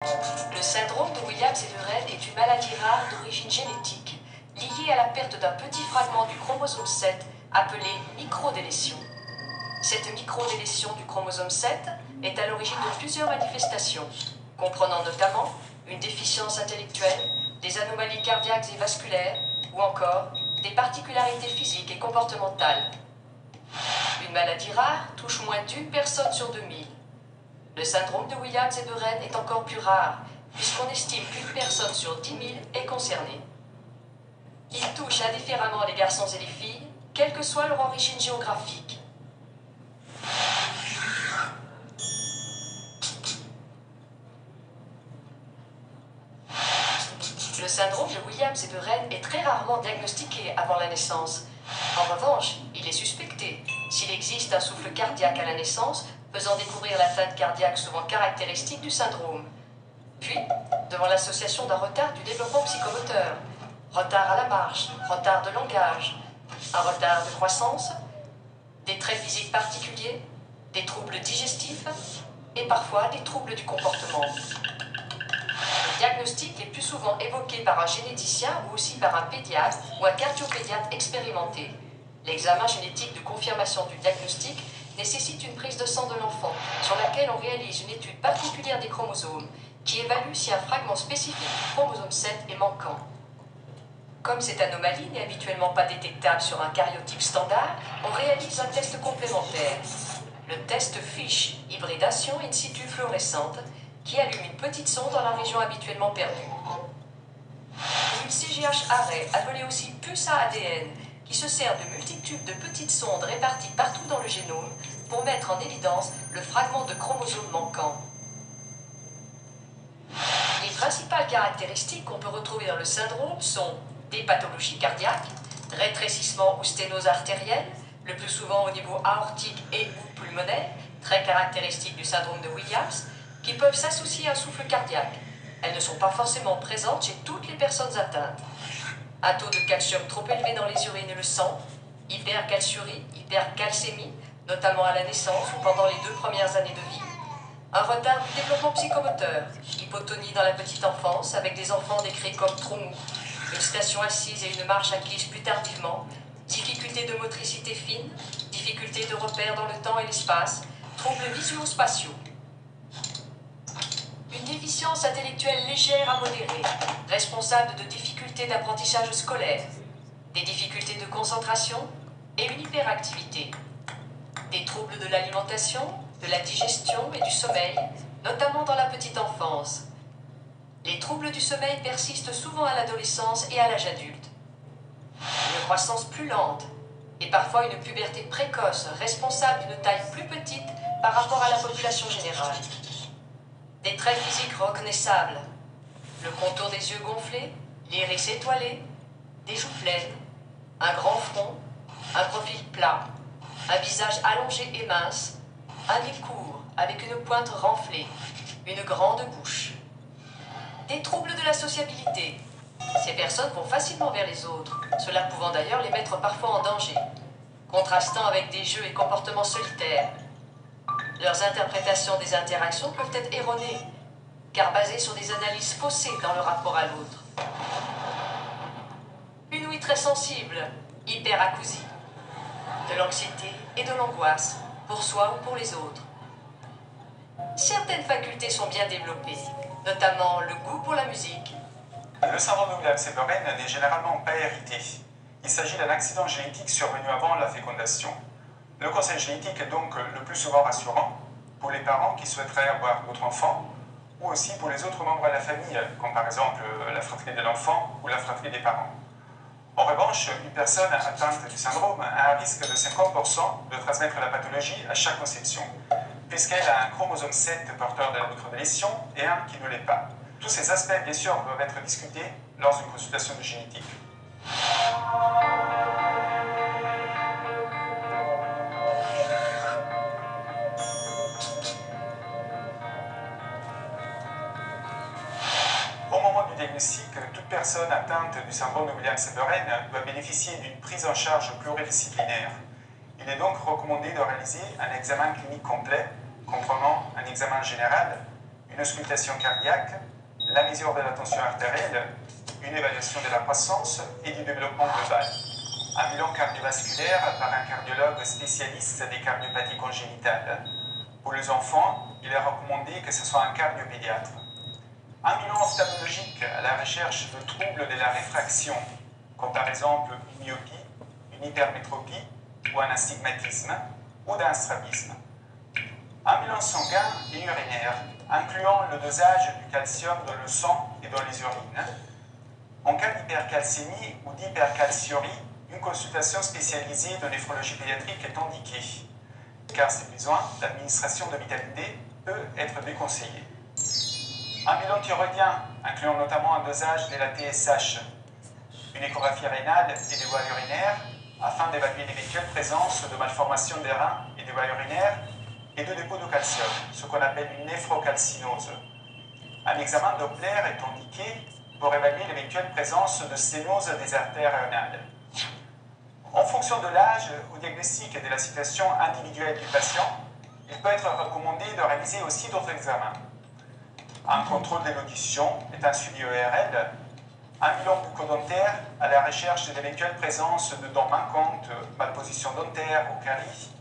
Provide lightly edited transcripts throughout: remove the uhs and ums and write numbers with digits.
Le syndrome de Williams et de Rennes est une maladie rare d'origine génétique, liée à la perte d'un petit fragment du chromosome 7 appelé microdélétion. Cette microdélétion du chromosome 7 est à l'origine de plusieurs manifestations, comprenant notamment une déficience intellectuelle, des anomalies cardiaques et vasculaires, ou encore des particularités physiques et comportementales. Une maladie rare touche moins d'une personne sur 2000. Le syndrome de Williams et de Rennes est encore plus rare, puisqu'on estime qu'une personne sur 10 000 est concernée. Il touche indifféremment les garçons et les filles, quelle que soit leur origine géographique. Le syndrome de Williams et de Rennes est très rarement diagnostiqué avant la naissance. En revanche, il est suspecté s'il existe un souffle cardiaque à la naissance, faisant découvrir l'atteinte cardiaque souvent caractéristique du syndrome. Puis, devant l'association d'un retard du développement psychomoteur, retard à la marche, retard de langage, un retard de croissance, des traits physiques particuliers, des troubles digestifs et parfois des troubles du comportement. Le diagnostic est plus souvent évoqué par un généticien ou aussi par un pédiatre ou un cardiopédiatre expérimenté. L'examen génétique de confirmation du diagnostic nécessite une prise de sang de l'enfant, sur laquelle on réalise une étude particulière des chromosomes, qui évalue si un fragment spécifique du chromosome 7 est manquant. Comme cette anomalie n'est habituellement pas détectable sur un karyotype standard, on réalise un test complémentaire. Le test FISH, hybridation in situ fluorescente, qui allume une petite sonde dans la région habituellement perdue. Une CGH arrêt, appelée aussi puce à ADN, qui se sert de multitudes de petites sondes réparties partout dans le génome pour mettre en évidence le fragment de chromosome manquant. Les principales caractéristiques qu'on peut retrouver dans le syndrome sont des pathologies cardiaques, rétrécissement ou sténose artérielle, le plus souvent au niveau aortique et ou pulmonaire, très caractéristique du syndrome de Williams, qui peuvent s'associer à un souffle cardiaque. Elles ne sont pas forcément présentes chez toutes les personnes atteintes. Un taux de calcium trop élevé dans les urines et le sang, hypercalciurie, hypercalcémie, notamment à la naissance ou pendant les 2 premières années de vie, un retard du développement psychomoteur, hypotonie dans la petite enfance avec des enfants décrits comme trop mous, une station assise et une marche acquise plus tardivement, difficultés de motricité fine, difficultés de repère dans le temps et l'espace, troubles visuospatiaux. Une déficience intellectuelle légère à modérée, responsable de difficultés d'apprentissage scolaire, des difficultés de concentration et une hyperactivité. Des troubles de l'alimentation, de la digestion et du sommeil, notamment dans la petite enfance. Les troubles du sommeil persistent souvent à l'adolescence et à l'âge adulte. Une croissance plus lente et parfois une puberté précoce responsable d'une taille plus petite par rapport à la population générale. Des traits physiques reconnaissables, le contour des yeux gonflés, l'iris étoilé, des joues pleines, un grand front, un profil plat, un visage allongé et mince, un nez court avec une pointe renflée, une grande bouche. Des troubles de la sociabilité. Ces personnes vont facilement vers les autres, cela pouvant d'ailleurs les mettre parfois en danger, contrastant avec des jeux et comportements solitaires. Leurs interprétations des interactions peuvent être erronées, car basées sur des analyses faussées dans le rapport à l'autre. Une ouïe très sensible, hyperacousie. De l'anxiété et de l'angoisse, pour soi ou pour les autres. Certaines facultés sont bien développées, notamment le goût pour la musique. Le syndrome de Williams et de Rennes n'est généralement pas hérité. Il s'agit d'un accident génétique survenu avant la fécondation. Le conseil génétique est donc le plus souvent rassurant pour les parents qui souhaiteraient avoir d'autres enfants ou aussi pour les autres membres de la famille, comme par exemple la fratrie de l'enfant ou la fratrie des parents. En revanche, une personne atteinte du syndrome a un risque de 50% de transmettre la pathologie à chaque conception, puisqu'elle a un chromosome 7 porteur de la microdélétion et un qui ne l'est pas. Tous ces aspects, bien sûr, doivent être discutés lors d'une consultation de génétique. Au moment du diagnostic, toute personne atteinte du syndrome de Williams et de Rennes doit bénéficier d'une prise en charge pluridisciplinaire. Il est donc recommandé de réaliser un examen clinique complet, comprenant un examen général, une une auscultation cardiaque, la mesure de la tension artérielle, une évaluation de la croissance et du développement global. Un bilan cardiovasculaire par un cardiologue spécialiste des cardiopathies congénitales. Pour les enfants, il est recommandé que ce soit un cardiopédiatre. Un bilan ophtalmologique à la recherche de troubles de la réfraction, comme par exemple une myopie, une hypermétropie ou un astigmatisme ou d'un strabisme. Un bilan sanguin et urinaire, incluant le dosage du calcium dans le sang et dans les urines. En cas d'hypercalcémie ou d'hypercalciurie, une consultation spécialisée de néphrologie pédiatrique est indiquée, car si besoin, l'administration de vitamine D peut être déconseillée. Un bilan thyroïdien, incluant notamment un dosage de la TSH, une échographie rénale et des voies urinaires, afin d'évaluer l'éventuelle présence de malformations des reins et des voies urinaires et de dépôts de calcium, ce qu'on appelle une néphrocalcinose. Un examen Doppler est indiqué pour évaluer l'éventuelle présence de sténose des artères rénales. En fonction de l'âge, au diagnostic et de la situation individuelle du patient, il peut être recommandé de réaliser aussi d'autres examens. Un contrôle de l'audition est un suivi ERL, un bilan bucco-dentaire à la recherche de l'éventuelle présence de dents manquantes, malposition dentaire ou caries.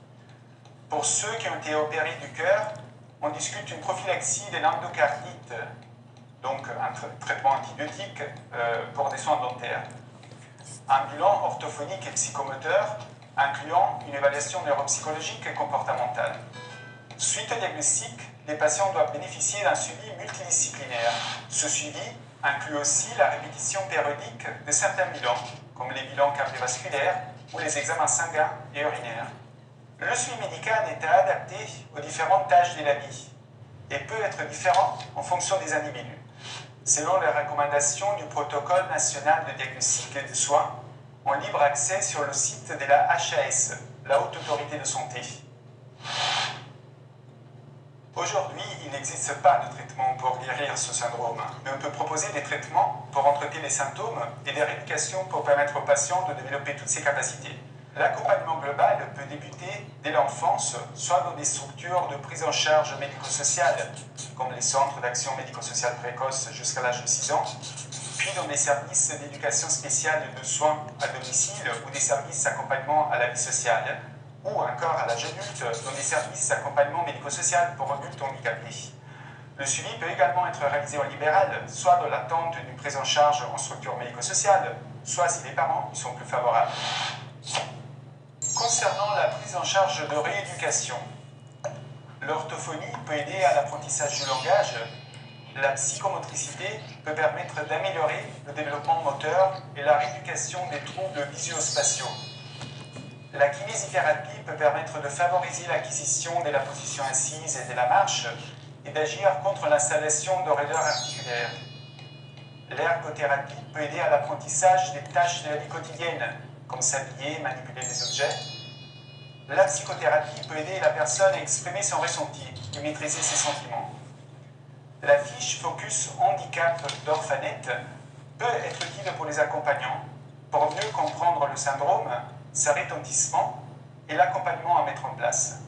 Pour ceux qui ont été opérés du cœur, on discute une prophylaxie de l'endocardite, donc un traitement antibiotique pour des soins dentaires. Un bilan orthophonique et psychomoteur, incluant une évaluation neuropsychologique et comportementale. Suite au diagnostic, les patients doivent bénéficier d'un suivi multidisciplinaire. Ce suivi inclut aussi la répétition périodique de certains bilans, comme les bilans cardiovasculaires ou les examens sanguins et urinaires. Le suivi médical est adapté aux différentes tâches de la vie et peut être différent en fonction des individus, selon les recommandations du protocole national de diagnostic et de soins en libre accès sur le site de la HAS, la Haute Autorité de Santé. Aujourd'hui, il n'existe pas de traitement pour guérir ce syndrome, mais on peut proposer des traitements pour entretenir les symptômes et des rééducations pour permettre aux patients de développer toutes ses capacités. L'accompagnement global peut débuter dès l'enfance, soit dans des structures de prise en charge médico-sociale, comme les centres d'action médico-sociale précoce jusqu'à l'âge de 6 ans, puis dans des services d'éducation spéciale et de soins à domicile ou des services d'accompagnement à la vie sociale, ou encore à l'âge adulte dans des services d'accompagnement médico-social pour adultes handicapés. Le suivi peut également être réalisé en libéral, soit dans l'attente d'une prise en charge en structure médico-sociale, soit si les parents y sont plus favorables. Concernant la prise en charge de rééducation, l'orthophonie peut aider à l'apprentissage du langage, la psychomotricité peut permettre d'améliorer le développement moteur et la rééducation des troubles visuospatiaux. La kinésithérapie peut permettre de favoriser l'acquisition de la position assise et de la marche et d'agir contre l'installation de raideurs articulaires. L'ergothérapie peut aider à l'apprentissage des tâches de la vie quotidienne, comme s'habiller, manipuler des objets. La psychothérapie peut aider la personne à exprimer son ressenti et maîtriser ses sentiments. La fiche Focus Handicap d'Orphanet peut être utile pour les accompagnants pour mieux comprendre le syndrome, ses retentissements et l'accompagnement à mettre en place.